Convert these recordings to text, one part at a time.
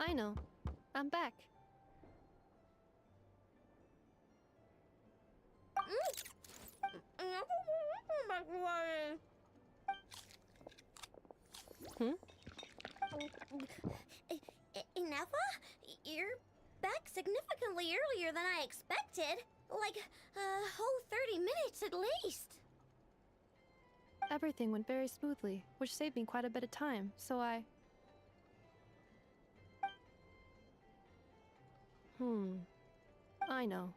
I know. I'm back. Hmm? Ineffa? You're back significantly earlier than I expected. Like a whole 30 minutes at least. Everything went very smoothly, which saved me quite a bit of time, so I know.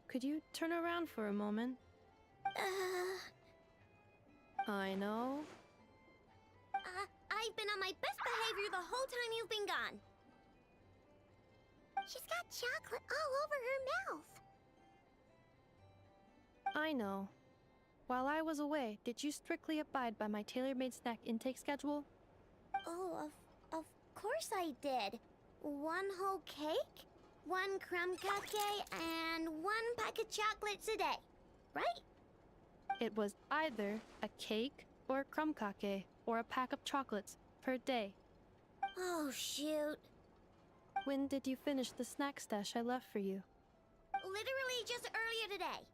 Could you turn around for a moment? I know. I've been on my best behavior the whole time you've been gone. She's got chocolate all over her mouth. I know. While I was away, did you strictly abide by my tailor-made snack intake schedule? Oh, of course I did. One whole cake, one crumb cake, and one pack of chocolates a day, right? It was either a cake or a crumb cake or a pack of chocolates per day. Oh, shoot. When did you finish the snack stash I left for you? Literally just earlier today.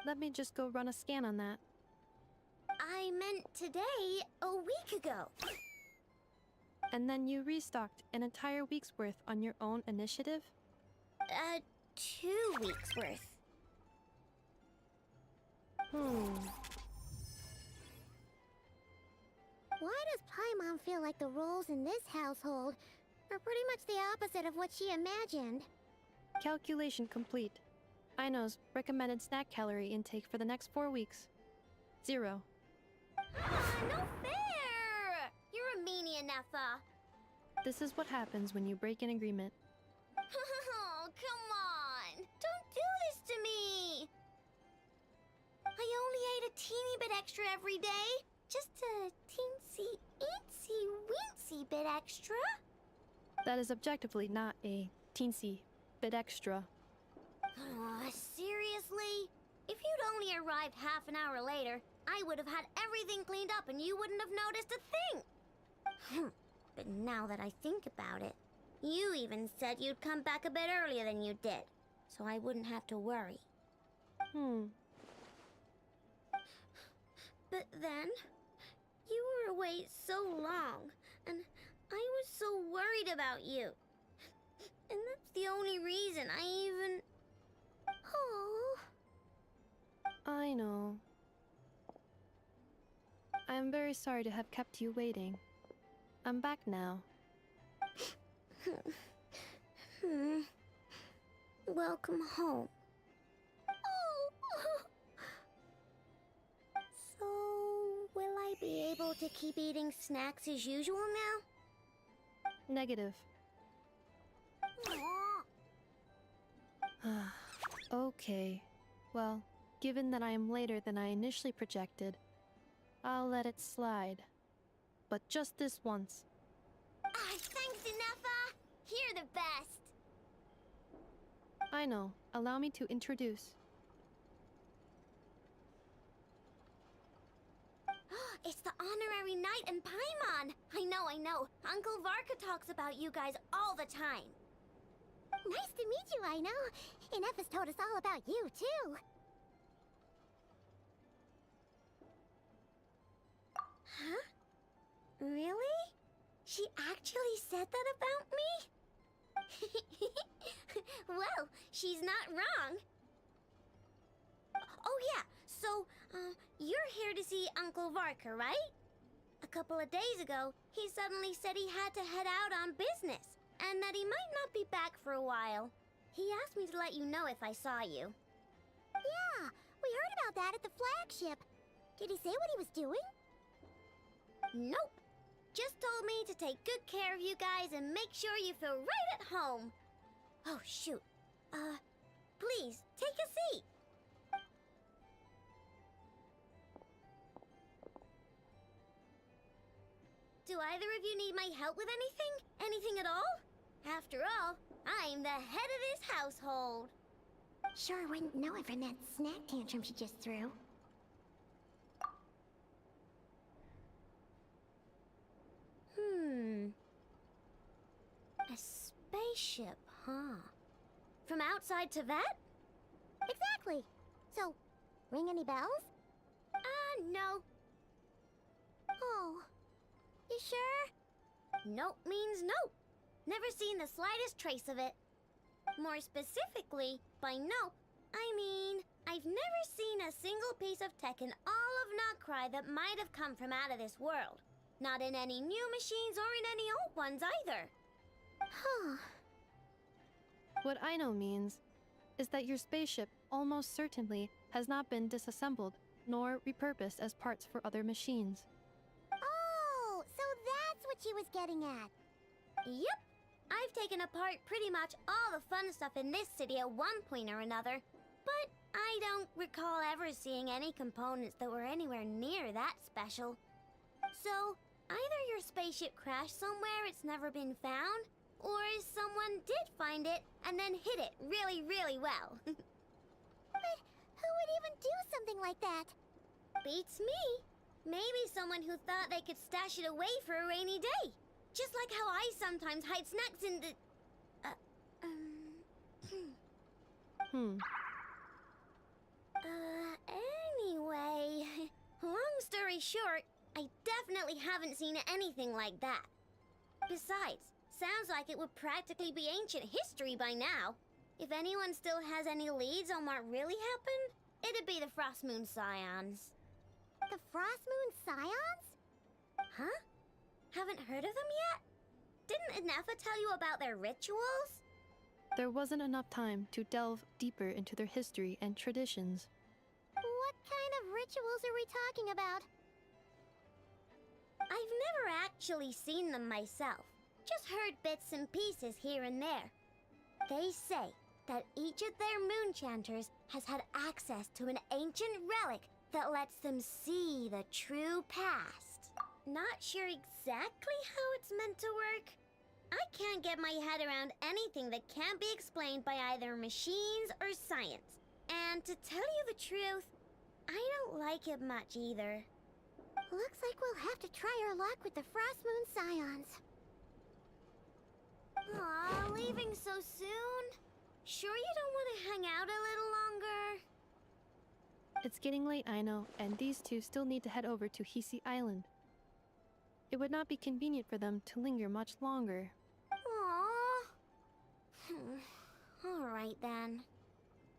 Let me just go run a scan on that. I meant today, a week ago. And then you restocked an entire week's worth on your own initiative? 2 weeks worth. Why does Paimon feel like the roles in this household are pretty much the opposite of what she imagined? Calculation complete. Aino's recommended snack calorie intake for the next 4 weeks. 0. No fair! You're a meanie, Ineffa. This is what happens when you break an agreement. Oh, come on! Don't do this to me! I only ate a teeny bit extra every day. Just a teensy, eensy, weensy bit extra. That is objectively not a teensy bit extra. Seriously? If you'd only arrived half an hour later, I would have had everything cleaned up and you wouldn't have noticed a thing. But now that I think about it, you even said you'd come back a bit earlier than you did, so I wouldn't have to worry. But then, you were away so long, and I was so worried about you. And that's the only reason I even... Oh. I know. I am very sorry to have kept you waiting. I'm back now. Welcome home. Oh. So, will I be able to keep eating snacks as usual now? Negative. Aw. Okay. Well, given that I am later than I initially projected, I'll let it slide. But just this once. Ah, thanks, Inefa! You're the best! I know. Allow me to introduce. It's the honorary knight and Paimon! I know. Uncle Varka talks about you guys all the time. Nice to meet you, I know. Inefa's told us all about you, too. Huh? Really? She actually said that about me? Well, she's not wrong. Oh yeah, so, you're here to see Uncle Varka, right? A couple of days ago, he suddenly said he had to head out on business, and that he might not be back for a while. He asked me to let you know if I saw you. Yeah, we heard about that at the flagship. Did he say what he was doing? Nope. Just told me to take good care of you guys and make sure you feel right at home. Oh, shoot. Please, take a seat. Do either of you need my help with anything? Anything at all? After all, I'm the head of this household. Sure wouldn't know it from that snack tantrum she just threw. A spaceship, huh? From outside to that? Exactly. So, ring any bells? No. Oh. You sure? Nope means nope. Never seen the slightest trace of it. More specifically, by nope, I mean, I've never seen a single piece of tech in all of Nokrai that might have come from out of this world. Not in any new machines or in any old ones either. Huh. What I know means is that your spaceship almost certainly has not been disassembled nor repurposed as parts for other machines. Oh, so that's what she was getting at. Yep. I've taken apart pretty much all the fun stuff in this city at one point or another, but I don't recall ever seeing any components that were anywhere near that special. So, either your spaceship crashed somewhere it's never been found, or someone did find it and then hid it really, really well. But who would even do something like that? Beats me. Maybe someone who thought they could stash it away for a rainy day. Just like how I sometimes hide snacks in the... Anyway... Long story short, I definitely haven't seen anything like that. Besides, sounds like it would practically be ancient history by now. If anyone still has any leads on what really happened, it'd be the Frost Moon Scions. The Frost Moon Scions? Huh? Haven't heard of them yet? Didn't Inefa tell you about their rituals? There wasn't enough time to delve deeper into their history and traditions. What kind of rituals are we talking about? I've never actually seen them myself. Just heard bits and pieces here and there. They say that each of their moon chanters has had access to an ancient relic that lets them see the true past. Not sure exactly how it's meant to work. I can't get my head around anything that can't be explained by either machines or science. And to tell you the truth, I don't like it much either. Looks like we'll have to try our luck with the Frost Moon Scions. Aw, leaving so soon? Sure you don't want to hang out a little longer? It's getting late, I know, and these two still need to head over to Hisi Island. It would not be convenient for them to linger much longer. Aww. Alright then.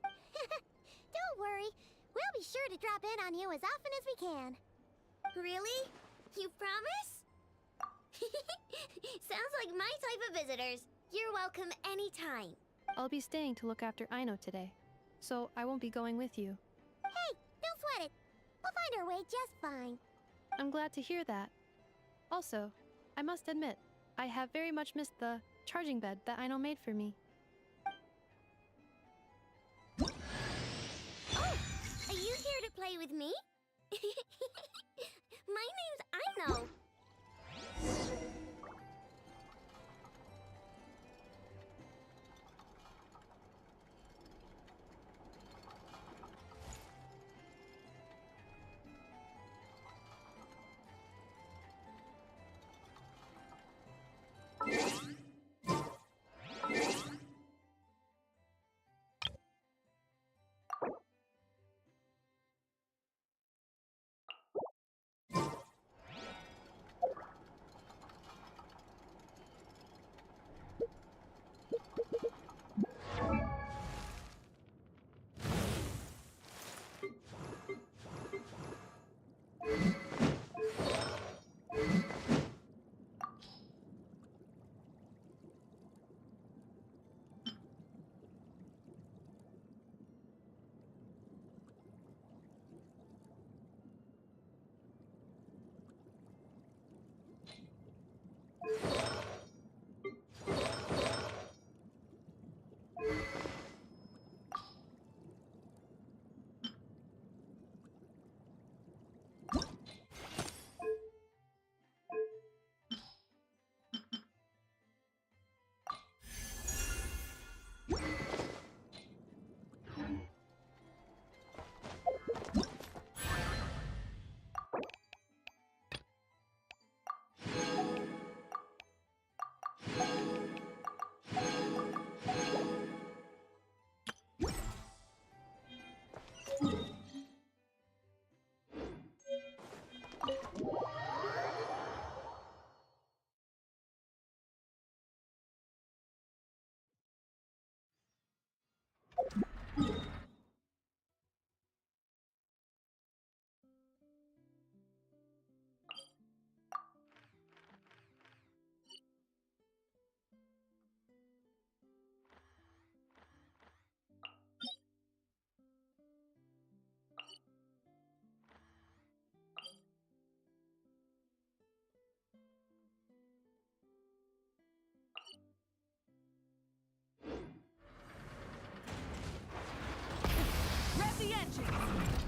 Don't worry. We'll be sure to drop in on you as often as we can. Really? You promise? Sounds like my type of visitors. You're welcome anytime. I'll be staying to look after Aino today, so I won't be going with you. Hey, don't sweat it. We'll find our way just fine. I'm glad to hear that. Also, I must admit, I have very much missed the charging bed that Aino made for me. Oh! play with me? My name's Aino. Rev the engine!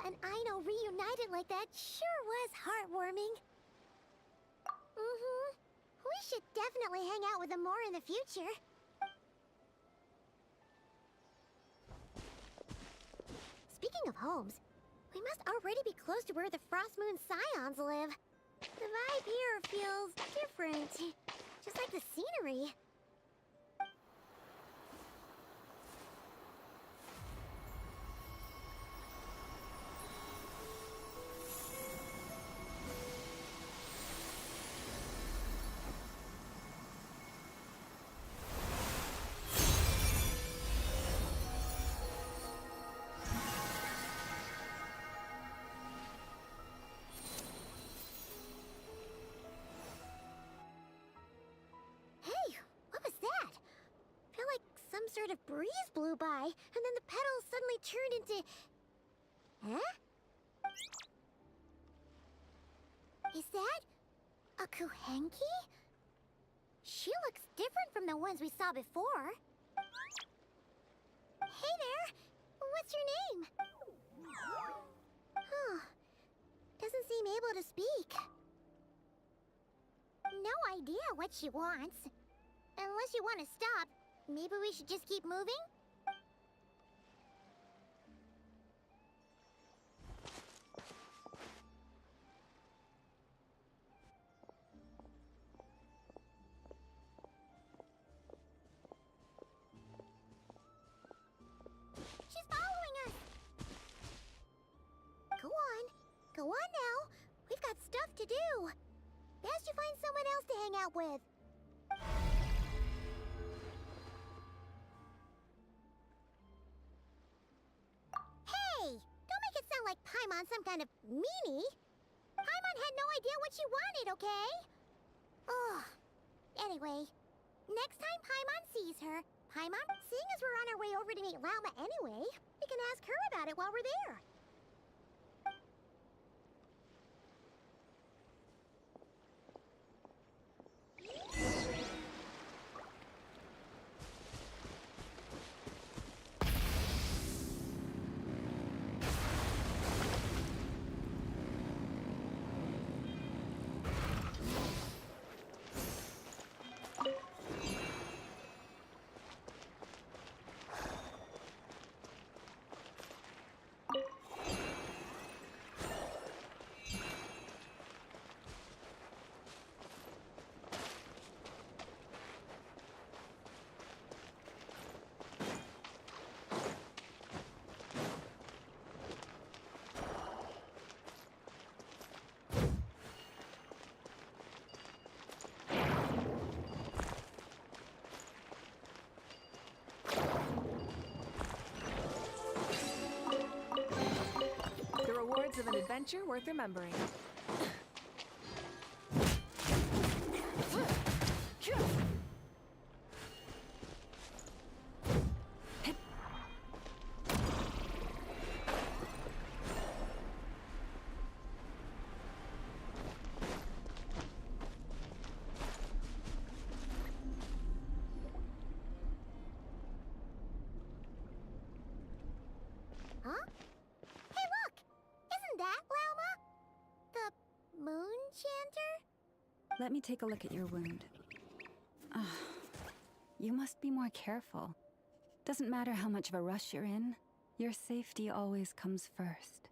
and Aino reunited like that sure was heartwarming. Mm-hmm. We should definitely hang out with them more in the future. Speaking of homes, we must already be close to where the Frost Moon Scions live. The vibe here feels different, just like the scenery. Hey, what was that? Felt like some sort of breeze blew by, and then the petals suddenly turned into... Huh? Is that a Kuhenki? She looks different from the ones we saw before. Hey there! What's your name? Huh. Doesn't seem able to speak. No idea what she wants. Unless you want to stop, maybe we should just keep moving? She's following us! Go on. Go on now. We've got stuff to do. Best you find someone else to hang out with. Hey! Don't make it sound like Paimon some kind of meanie. Paimon had no idea what she wanted, okay? Ugh. Anyway, next time Paimon sees her, Paimon, seeing as we're on our way over to meet Lauma anyway, we can ask her about it while we're there. The rewards of an adventure worth remembering. Huh? Hey, look! Isn't that Lauma? The moon chanter? Let me take a look at your wound. Ah, you must be more careful. Doesn't matter how much of a rush you're in, your safety always comes first.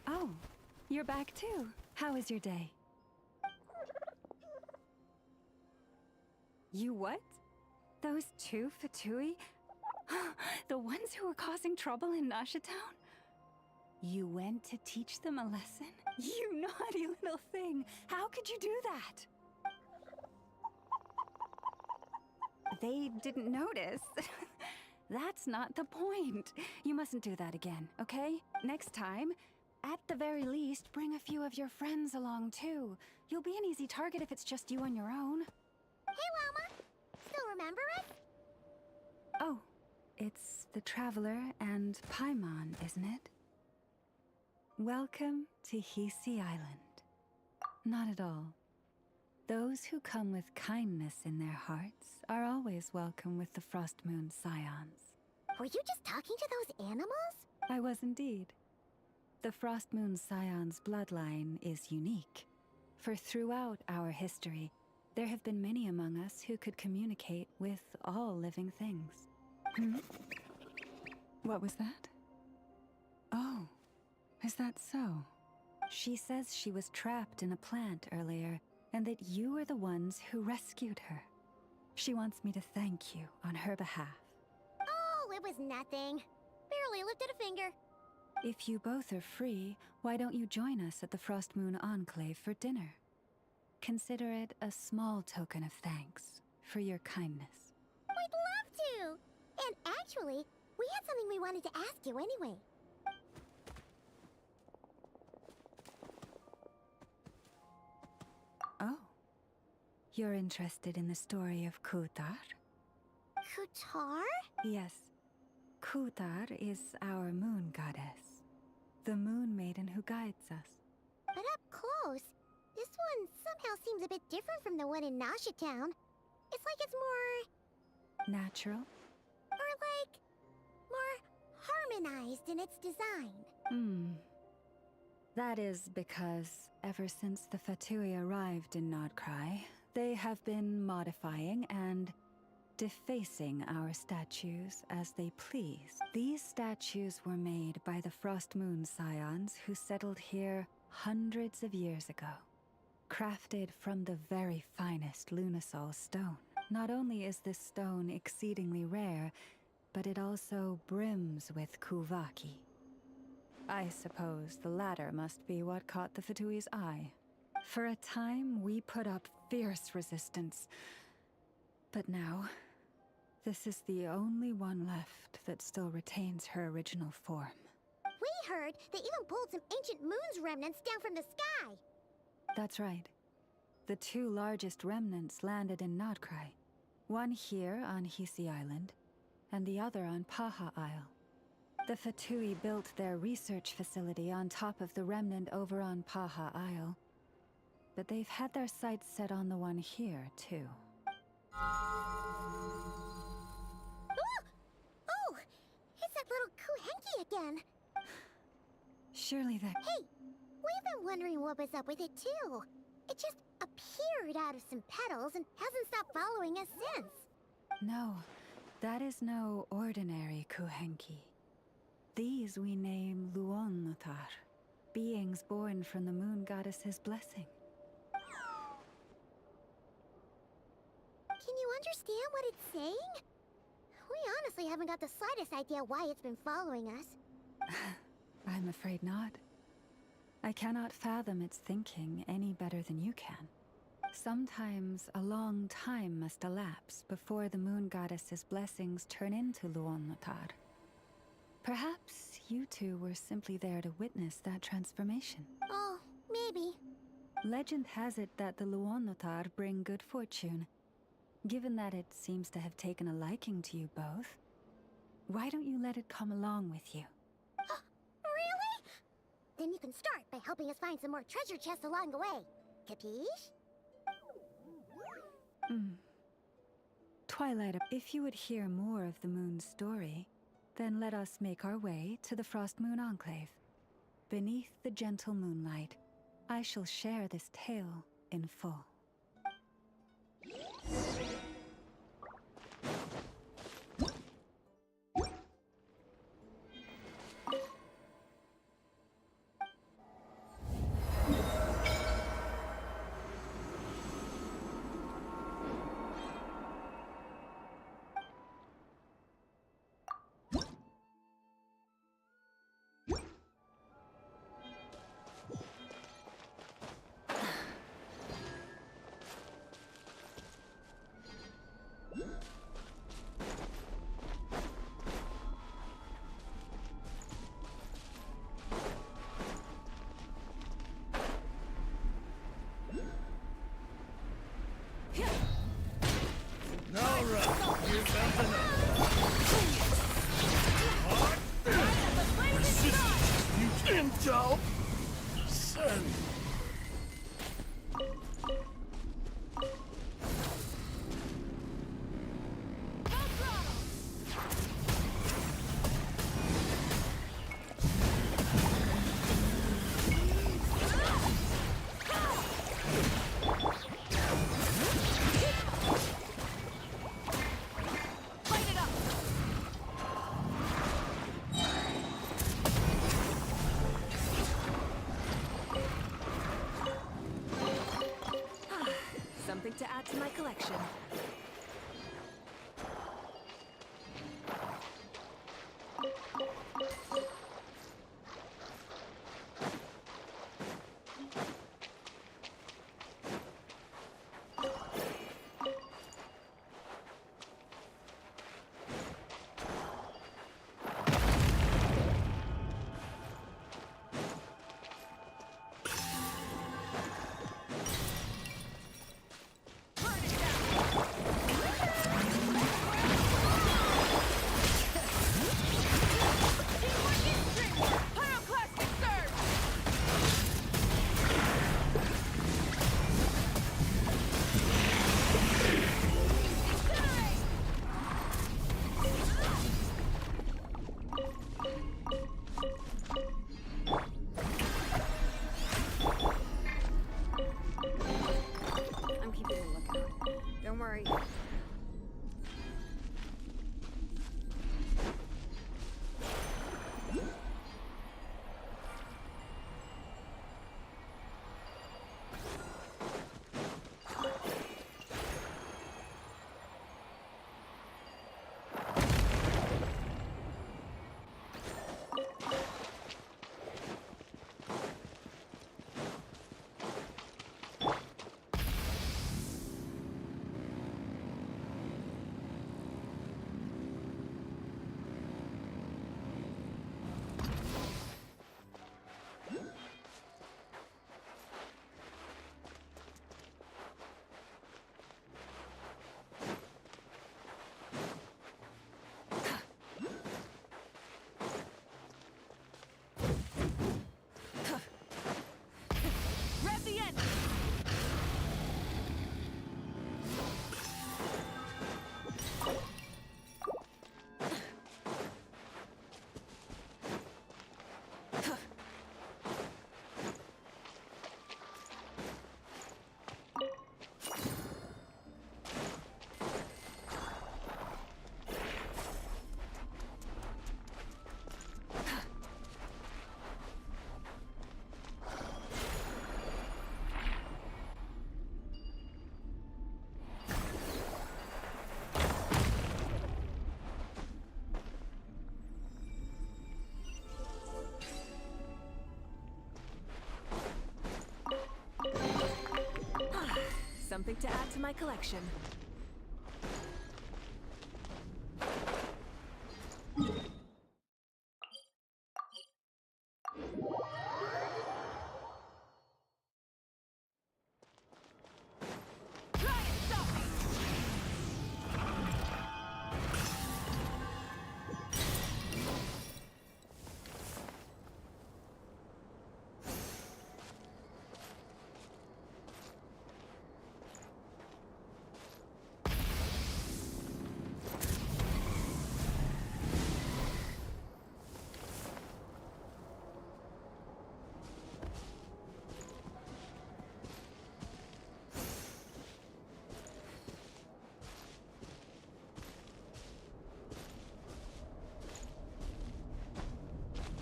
Oh, you're back too. How was your day? You what? Those two Fatui? The ones who were causing trouble in Nasha Town? You went to teach them a lesson? You naughty little thing! How could you do that? They didn't notice. That's not the point. You mustn't do that again, okay? Next time, at the very least, bring a few of your friends along too. You'll be an easy target if it's just you on your own. Hey, Lauma! Still remember us? Oh, it's the Traveler and Paimon, isn't it? Welcome to Hisi Island. Not at all. Those who come with kindness in their hearts are always welcome with the Frost Moon Scions. Were you just talking to those animals? I was indeed. The Frost Moon Scion's bloodline is unique, for throughout our history, there have been many among us who could communicate with all living things. What was that? Oh, is that so? She says she was trapped in a plant earlier, and that you were the ones who rescued her. She wants me to thank you on her behalf. Oh, it was nothing. Barely lifted a finger. If you both are free, why don't you join us at the Frost Moon Enclave for dinner? Consider it a small token of thanks for your kindness. We'd love to! And actually, we had something we wanted to ask you anyway. Oh. You're interested in the story of Kutar? Kutar? Yes. Kutar is our moon goddess. The moon maiden who guides us. But up close, this one somehow seems a bit different from the one in Nasha Town. It's like it's more... Natural? or like... more harmonized in its design. That is because ever since the Fatui arrived in Nodcry, they have been modifying and defacing our statues as they please. These statues were made by the Frost Moon Scions who settled here hundreds of years ago. Crafted from the very finest Lunasol stone. Not only is this stone exceedingly rare, but it also brims with Kuvaki. I suppose the latter must be what caught the Fatui's eye. For a time, we put up fierce resistance. But now, this is the only one left that still retains her original form. We heard they even pulled some ancient moon's remnants down from the sky. That's right. The two largest remnants landed in Nodcry. One here on Hisi Island, and the other on Paha Isle. The Fatui built their research facility on top of the remnant over on Paha Isle. But they've had their sights set on the one here, too. Oh! Oh! It's that little Kuhenki again! Surely that... Hey! We've been wondering what was up with it, too. It just appeared out of some petals and hasn't stopped following us since. No, that is no ordinary Kuhenki. These we name Luonnotar, beings born from the moon goddess's blessing. Can you understand what it's saying? We honestly haven't got the slightest idea why it's been following us. I'm afraid not. I cannot fathom its thinking any better than you can. Sometimes a long time must elapse before the moon goddess's blessings turn into Luonnotar. Perhaps you two were simply there to witness that transformation. Oh, maybe. Legend has it that the Luonnotar bring good fortune. Given that it seems to have taken a liking to you both, why don't you let it come along with you? Really? Then you can start by helping us find some more treasure chests along the way. Capiche? Twilight, if you would hear more of the moon's story, then let us make our way to the Frost Moon Enclave. Beneath the gentle moonlight, I shall share this tale in full. to add to my collection. I'm keeping a lookout. Don't worry. Rev the end! Something to add to my collection. Try and stop me!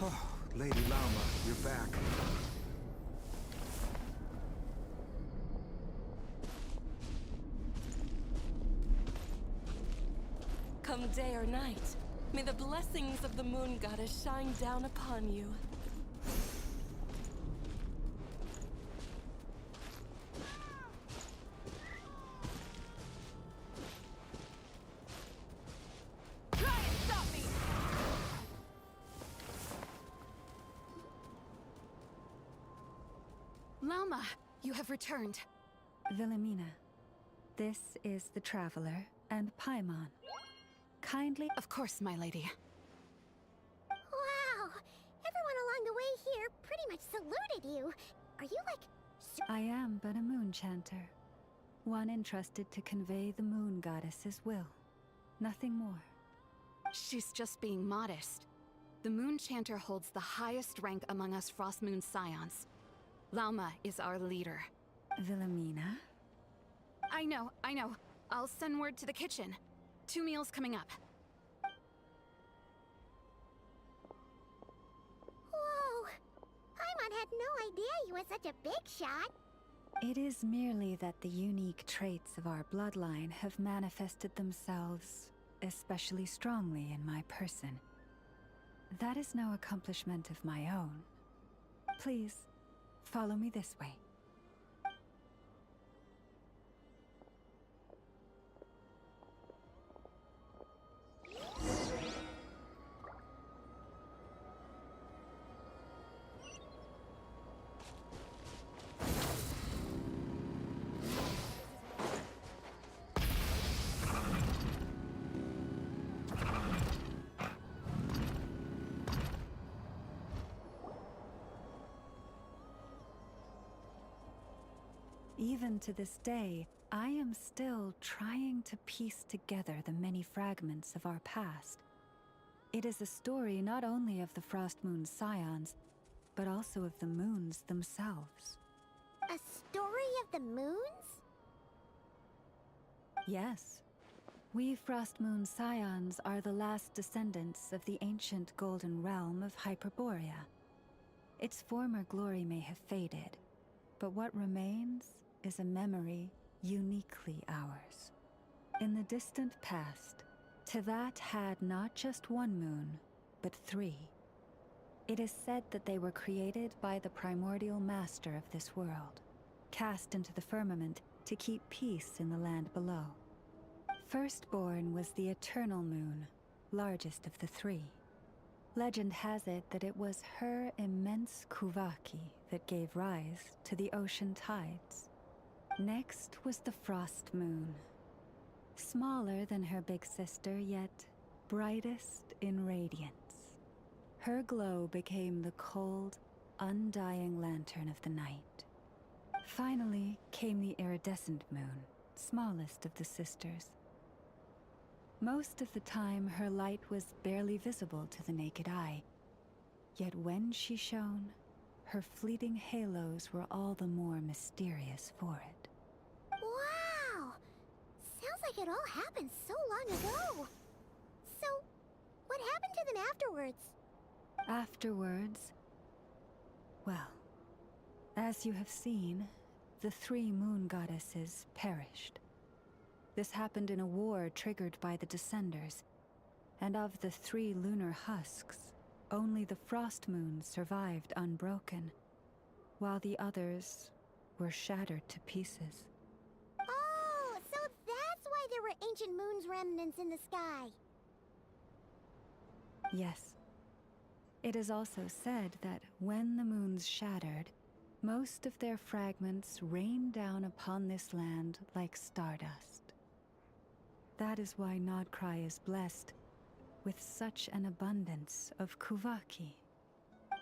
Oh, Lady Lama, you're back. Come day or night, may the blessings of the moon goddess shine down upon you. Try and stop me! Lama, you have returned. Wilhelmina, this is the Traveler and Paimon. Kindly... Of course, my lady. Wow! Everyone along the way here pretty much saluted you. Are you like... I am but a moon chanter. One entrusted to convey the moon goddess's will. Nothing more. She's just being modest. The Moon Chanter holds the highest rank among us Frost Moon Scions. Lauma is our leader. Wilhelmina? I know. I'll send word to the kitchen. 2 meals coming up. Whoa! Paimon had no idea you were such a big shot. It is merely that the unique traits of our bloodline have manifested themselves especially strongly in my person. That is no accomplishment of my own. Please, follow me this way. Even to this day, I am still trying to piece together the many fragments of our past. It is a story not only of the Frost Moon Scions, but also of the moons themselves. A story of the moons? Yes. We Frost Moon Scions are the last descendants of the ancient Golden Realm of Hyperborea. Its former glory may have faded, but what remains is a memory uniquely ours. In the distant past, Tivat had not just one moon, but 3. It is said that they were created by the primordial master of this world, cast into the firmament to keep peace in the land below. Firstborn was the Eternal Moon, largest of the 3. Legend has it that it was her immense Kuvaki that gave rise to the ocean tides. Next was the Frost Moon. Smaller than her big sister, yet brightest in radiance. Her glow became the cold, undying lantern of the night. Finally came the Iridescent Moon, smallest of the sisters. Most of the time, her light was barely visible to the naked eye. Yet when she shone, her fleeting halos were all the more mysterious for it. Wow! Sounds like it all happened so long ago. So, what happened to them afterwards? Afterwards, well, as you have seen, the 3 moon goddesses perished. This happened in a war triggered by the Descenders, and of the 3 lunar husks, only the Frost Moon survived unbroken, while the others were shattered to pieces. Oh, so that's why there were ancient moon's remnants in the sky. Yes. It is also said that when the moons shattered, most of their fragments rained down upon this land like stardust. That is why Nodcry is blessed with such an abundance of Kuvaki.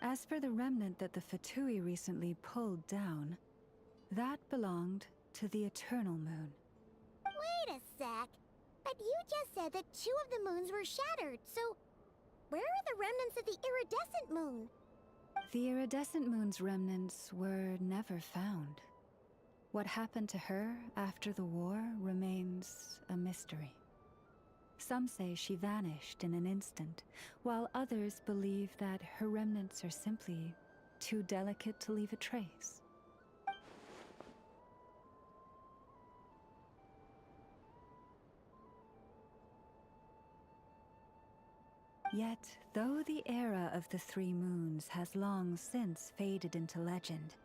As for the remnant that the Fatui recently pulled down, that belonged to the Eternal Moon. Wait a sec. But you just said that 2 of the moons were shattered, so where are the remnants of the Iridescent Moon? The Iridescent Moon's remnants were never found. What happened to her after the war remains a mystery. Some say she vanished in an instant, while others believe that her remnants are simply too delicate to leave a trace. Yet, though the era of the 3 moons has long since faded into legend,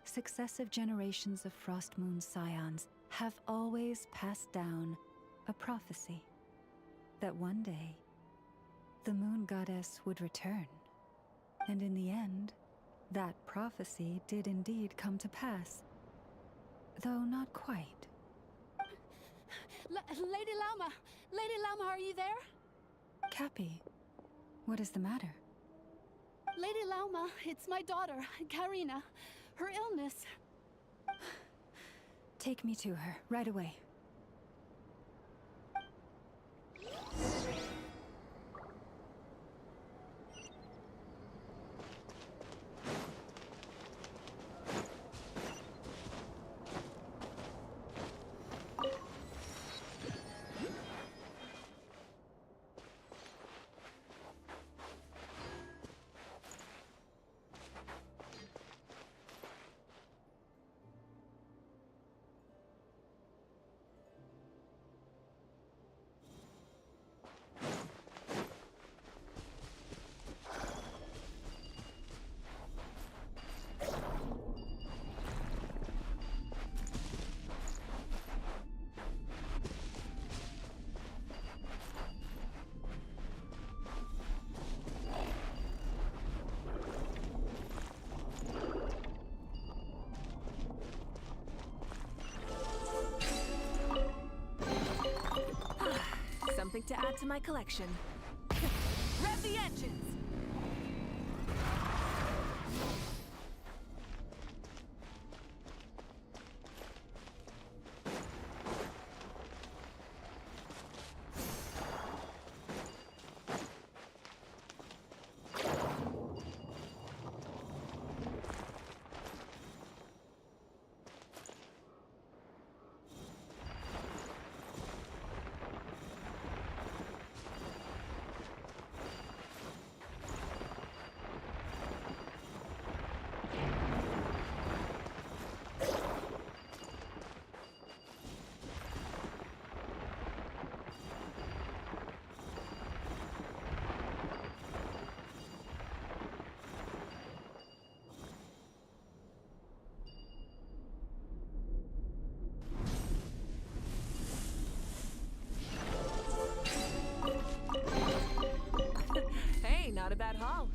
successive generations of Frost Moon Scions have always passed down a prophecy that one day the moon goddess would return. And in the end, that prophecy did indeed come to pass, though not quite. Lady Lauma! Lady Lauma, are you there? Cappy, what is the matter? Lady Lauma, it's my daughter, Karina. Her illness. Take me to her, right away. Something to add to my collection. Rev the engines! Hey, not a bad haul.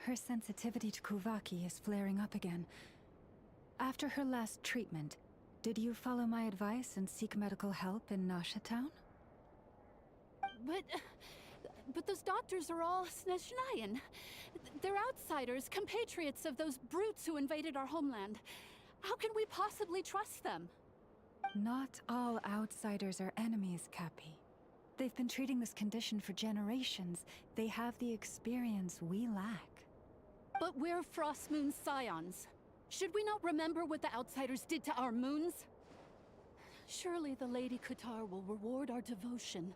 Her sensitivity to Kuvaki is flaring up again. After her last treatment, did you follow my advice and seek medical help in Nasha Town? But those doctors are all Snezhnayan. They're outsiders, compatriots of those brutes who invaded our homeland. How can we possibly trust them? Not all outsiders are enemies, Cappy. They've been treating this condition for generations. They have the experience we lack. But we're Frostmoon scions. Should we not remember what the outsiders did to our moons? Surely the Lady Kutar will reward our devotion.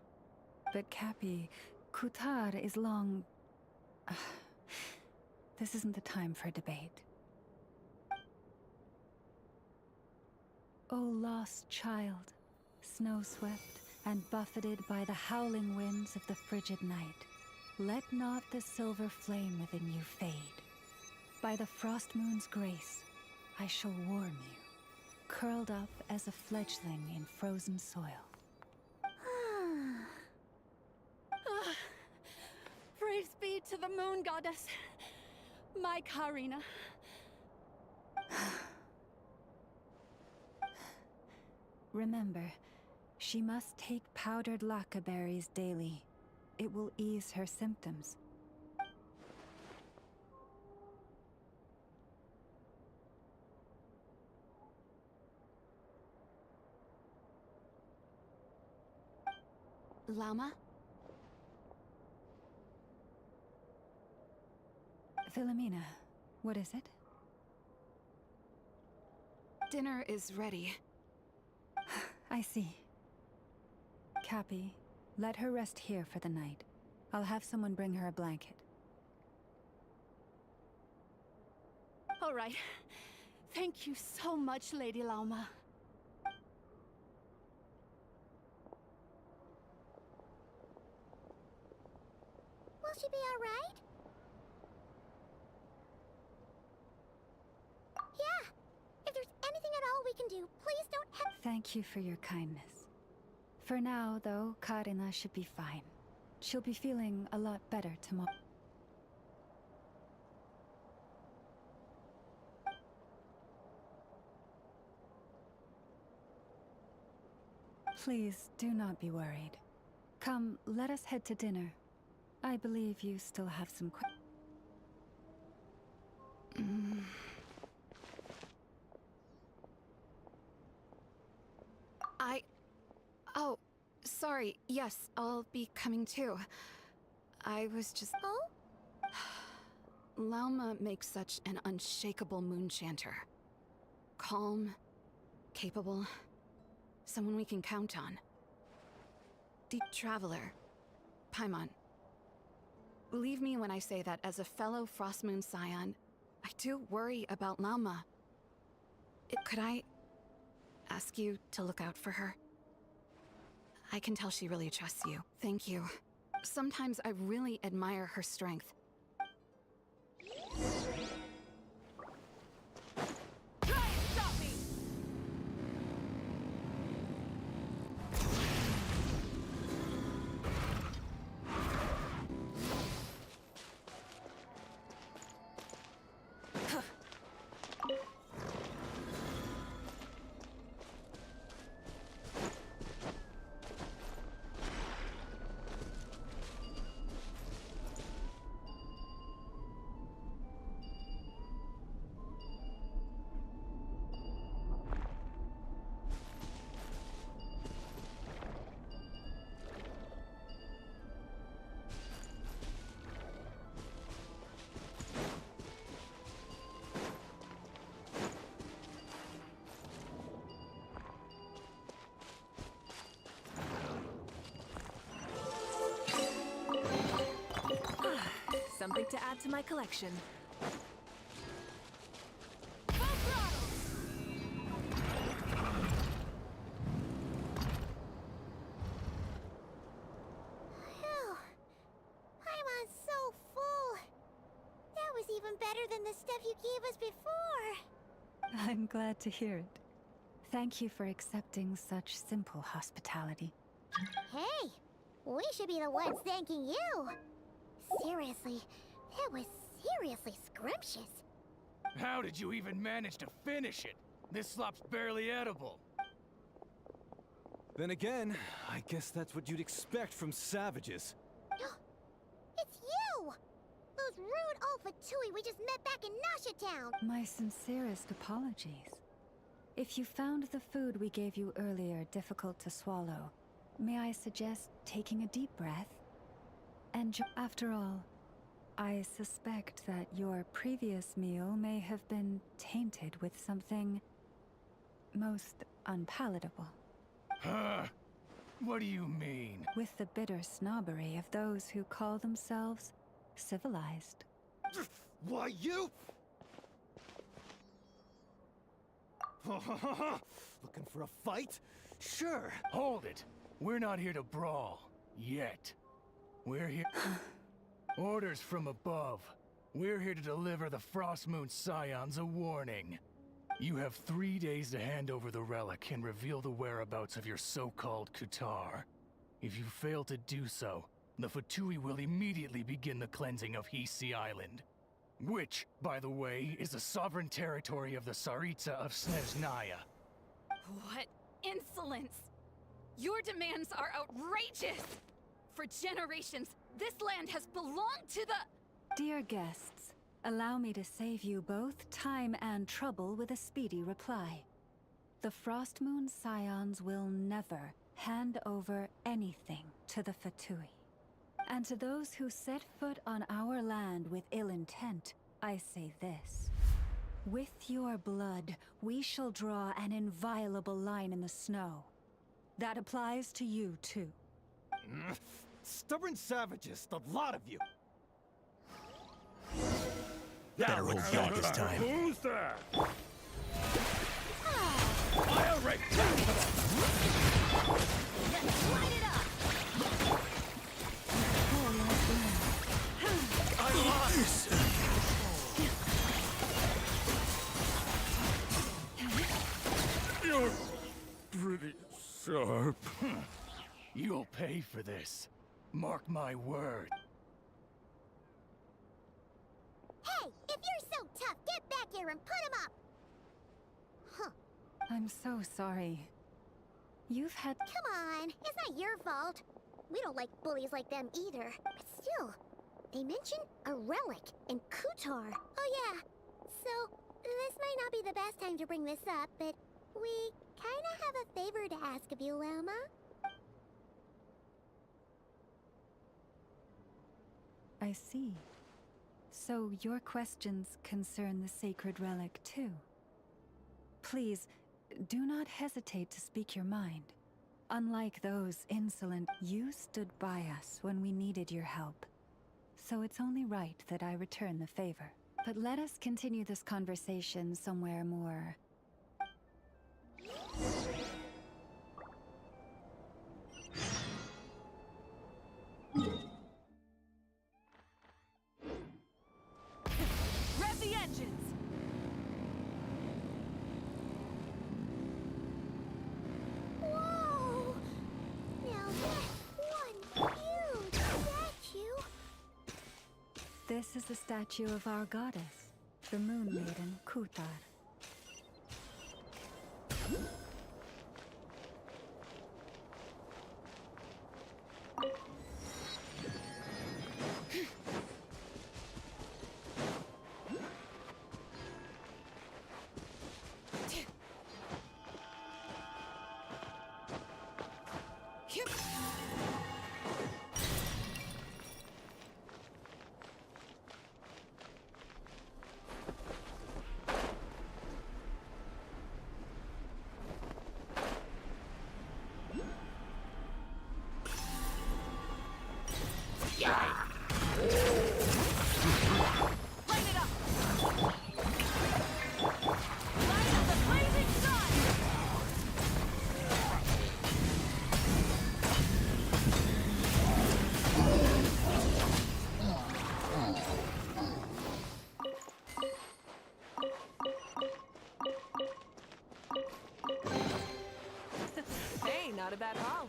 But Cappy, Kutar is long... This isn't the time for debate. O lost child, snow-swept and buffeted by the howling winds of the frigid night, let not the silver flame within you fade. By the frost moon's grace, I shall warm you, curled up as a fledgling in frozen soil. Praise be to the moon goddess, my Karina. Remember, she must take powdered laka berries daily. It will ease her symptoms. Llama? Philomena, what is it? Dinner is ready. I see. Cappy, let her rest here for the night. I'll have someone bring her a blanket. All right. Thank you so much, Lady Llama. Will she be alright? Yeah! If there's anything at all we can do, please don't Thank you for your kindness. For now, though, Karina should be fine. She'll be feeling a lot better tomorrow. Please, do not be worried. Come, let us head to dinner. I believe you still have some Oh, sorry. Yes, I'll be coming too. I was just... Oh? Lauma makes such an unshakable moon chanter. Calm, capable, someone we can count on. Deep traveler, Paimon. Believe me when I say that as a fellow Frostmoon Scion, I do worry about Lama. Could I ask you to look out for her? I can tell she really trusts you. Thank you. Sometimes I really admire her strength. Try and stop me! Something to add to my collection. Phew. I'm so full. That was even better than the stuff you gave us before. I'm glad to hear it. Thank you for accepting such simple hospitality. Hey, we should be the ones thanking you. Seriously, that was seriously scrumptious. How did you even manage to finish it? This slop's barely edible. Then again, I guess that's what you'd expect from savages. It's you! Those rude Alpha Tui we just met back in Nasha Town! My sincerest apologies. If you found the food we gave you earlier difficult to swallow, may I suggest taking a deep breath? And after all, I suspect that your previous meal may have been tainted with something most unpalatable. Huh? What do you mean? With the bitter snobbery of those who call themselves civilized. Why, you? Looking for a fight? Sure. Hold it. We're not here to brawl. Yet. We're here... Orders from above. We're here to deliver the Frostmoon Scions a warning. You have 3 days to hand over the relic and reveal the whereabouts of your so-called Kutar. If you fail to do so, the Fatui will immediately begin the cleansing of Hisi Island. Which, by the way, is the sovereign territory of the Tsaritsa of Snezhnaya. What insolence! Your demands are outrageous! For generations, this land has belonged to the... Dear guests, allow me to save you both time and trouble with a speedy reply. The Frostmoon Scions will never hand over anything to the Fatui. And to those who set foot on our land with ill intent, I say this. With your blood, we shall draw an inviolable line in the snow. That applies to you, too. Stubborn savages, the lot of you. Better hold back this time. Who's there? I'll wreak Let's light it up! I lost! You're pretty sharp. You'll pay for this. Mark my word. Hey, if you're so tough, get back here and put him up! Huh. I'm so sorry. You've had... Come on, it's not your fault. We don't like bullies like them either. But still, they mentioned a relic in Kutar. Oh yeah, so this might not be the best time to bring this up, but we kinda have a favor to ask of you, Lama. I see. So your questions concern the sacred relic too. Please, do not hesitate to speak your mind. Unlike those insolent, you stood by us when we needed your help. so it's only right that I return the favor. But let us continue this conversation somewhere more... Rev the engines! Whoa! Now that's one huge statue. This is the statue of our goddess, the Moon Maiden Kutar. Light it up! Light up the blazing sun! Hey, not a bad haul.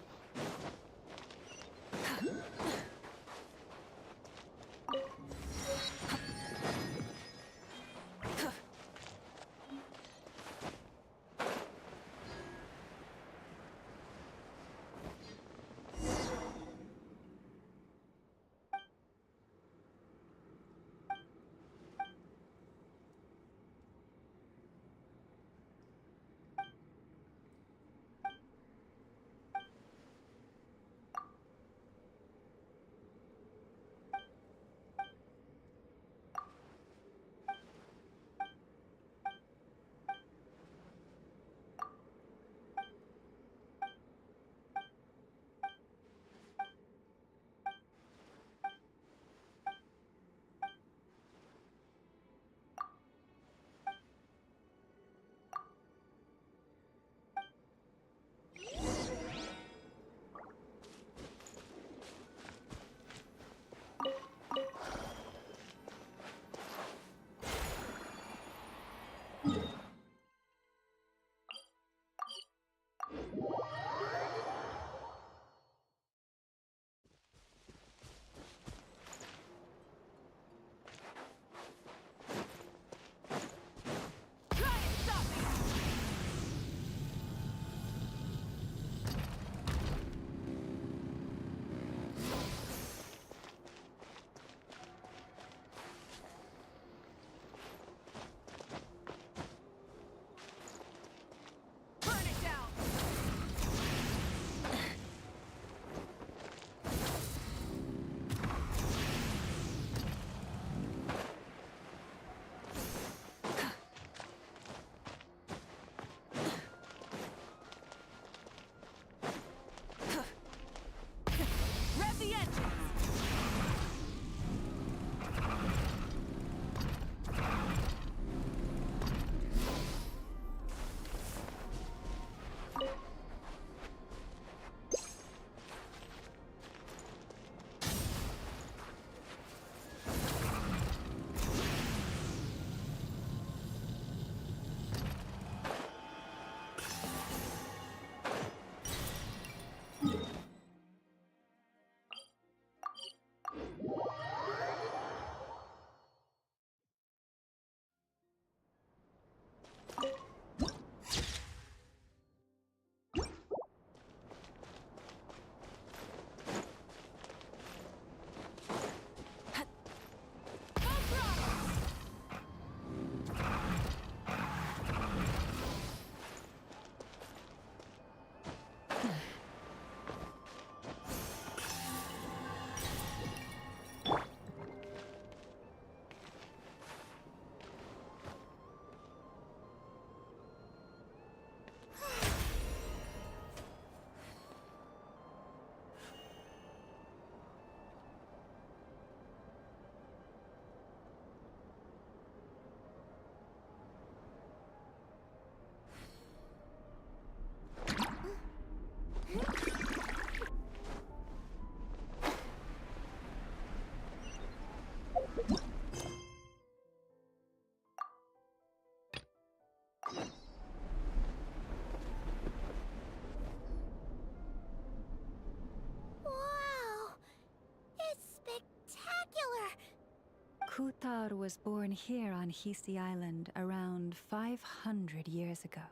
Kutar was born here on Hisi Island around 500 years ago.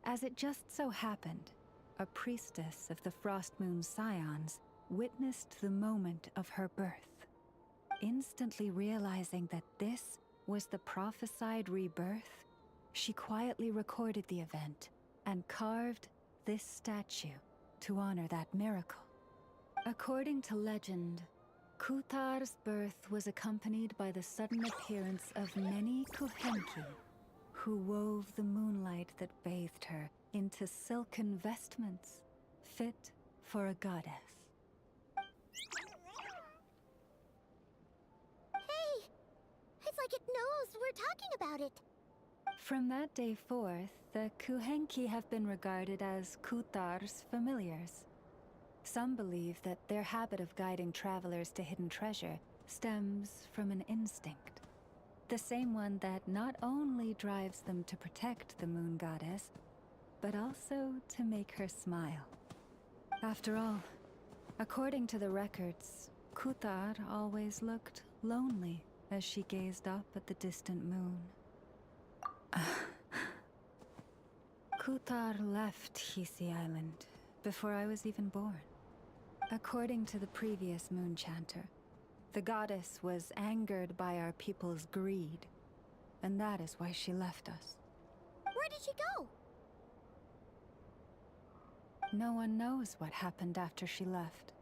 As it just so happened, a priestess of the Frost Moon Scions witnessed the moment of her birth. Instantly realizing that this was the prophesied rebirth, she quietly recorded the event and carved this statue to honor that miracle. According to legend, Kutar's birth was accompanied by the sudden appearance of many Kuhenki, who wove the moonlight that bathed her into silken vestments fit for a goddess. Hey! It's like it knows we're talking about it. From that day forth, the Kuhenki have been regarded as Kutar's familiars. Some believe that their habit of guiding travelers to hidden treasure stems from an instinct. The same one that not only drives them to protect the moon goddess, but also to make her smile. After all, according to the records, Kutar always looked lonely as she gazed up at the distant moon. Kutar left Hisi Island before I was even born. According to the previous moon chanter, the goddess was angered by our people's greed, and that is why she left us. Where did she go? No one knows what happened after she left.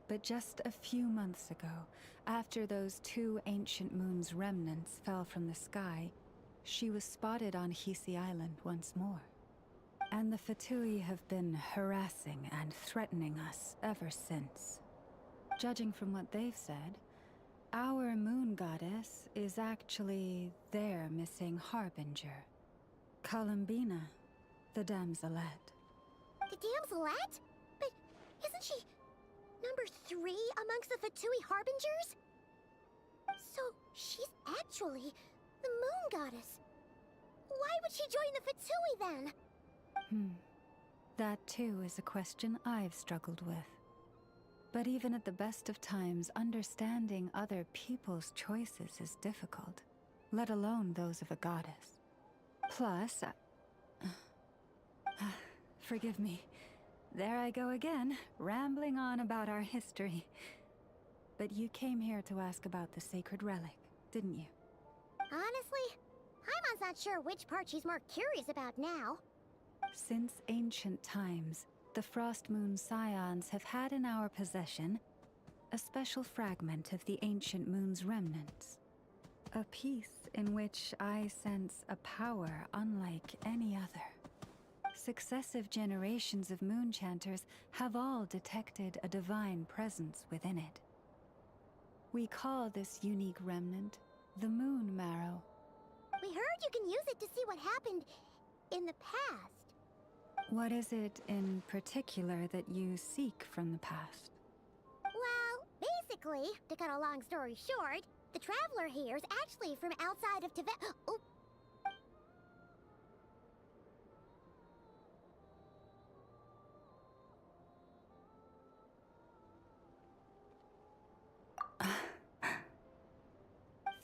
But just a few months ago, after those 2 ancient moon's remnants fell from the sky, she was spotted on Hisi Island once more. And the Fatui have been harassing and threatening us ever since. Judging from what they've said, our moon goddess is actually their missing harbinger, Columbina, the damselette. The damselette? But isn't she number 3 amongst the Fatui harbingers? So she's actually the moon goddess. Why would she join the Fatui then? That too is a question I've struggled with. But even at the best of times, understanding other people's choices is difficult, let alone those of a goddess. Plus, forgive me. There I go again, rambling on about our history. But you came here to ask about the sacred relic, didn't you? Honestly, Paimon's not sure which part she's more curious about now. Since ancient times, the Frost Moon Scions have had in our possession a special fragment of the ancient moon's remnants. A piece in which I sense a power unlike any other. Successive generations of moon chanters have all detected a divine presence within it. We call this unique remnant the Moon Marrow. We heard you can use it to see what happened in the past. What is it in particular that you seek from the past? Well, basically, to cut a long story short, the traveler here is actually from outside of Tibet. Oh.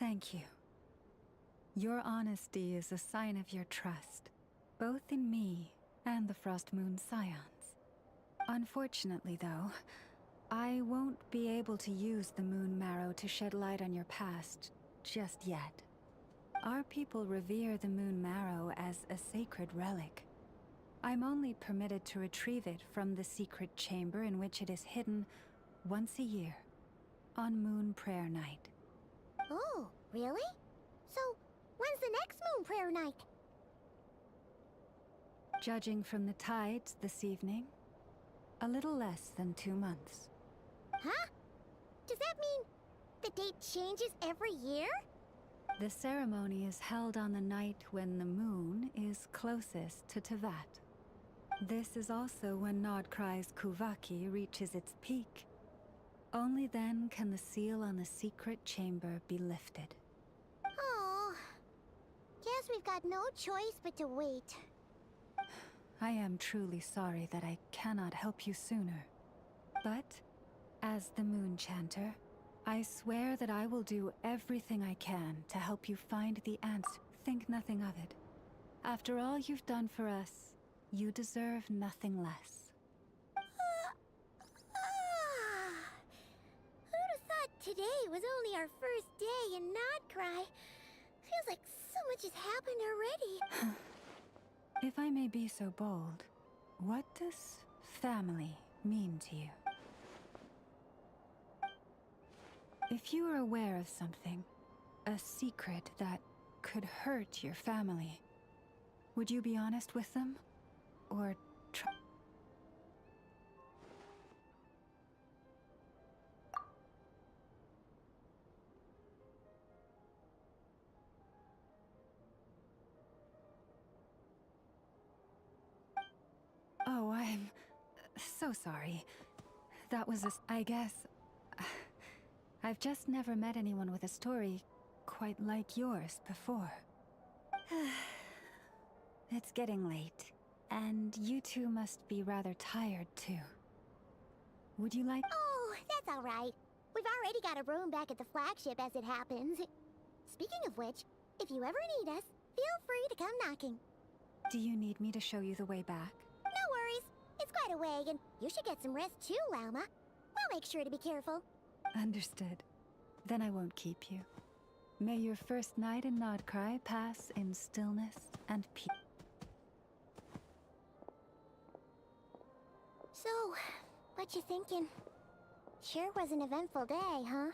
Thank you. Your honesty is a sign of your trust, both in me and the Frost Moon Scions. Unfortunately, though, I won't be able to use the Moon Marrow to shed light on your past just yet. Our people revere the Moon Marrow as a sacred relic. I'm only permitted to retrieve it from the secret chamber in which it is hidden once a year, on Moon Prayer Night. Oh, really? So, when's the next Moon Prayer Night? Judging from the tides this evening, a little less than 2 months. Huh? Does that mean the date changes every year? The ceremony is held on the night when the moon is closest to Tevat. This is also when Nodkrai's Kuvaki reaches its peak. Only then can the seal on the secret chamber be lifted. Oh, guess we've got no choice but to wait. I am truly sorry that I cannot help you sooner. But, as the Moon Chanter, I swear that I will do everything I can to help you find the answer. Think nothing of it. After all you've done for us, you deserve nothing less. Who'd have thought today was only our first day in Nodcry? Feels like so much has happened already. If I may be so bold, what does family mean to you? If you are aware of something, a secret that could hurt your family, would you be honest with them? Or try? Oh, I'm so sorry. That was I guess. I've just never met anyone with a story quite like yours before. It's getting late, and you two must be rather tired too. Would you like— Oh, that's all right. We've already got a room back at the flagship as it happens. Speaking of which, if you ever need us, feel free to come knocking. Do you need me to show you the way back? No worries. It's quite a way, and you should get some rest too, Lauma. We'll make sure to be careful. Understood. Then I won't keep you. May your first night in Nodcry pass in stillness and peace. So, what you thinking? Sure was an eventful day, huh?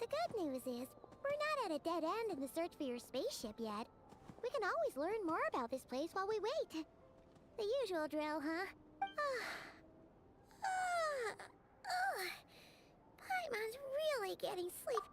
The good news is, we're not at a dead end in the search for your spaceship yet. We can always learn more about this place while we wait. The usual drill, huh? Paimon's really getting sleep.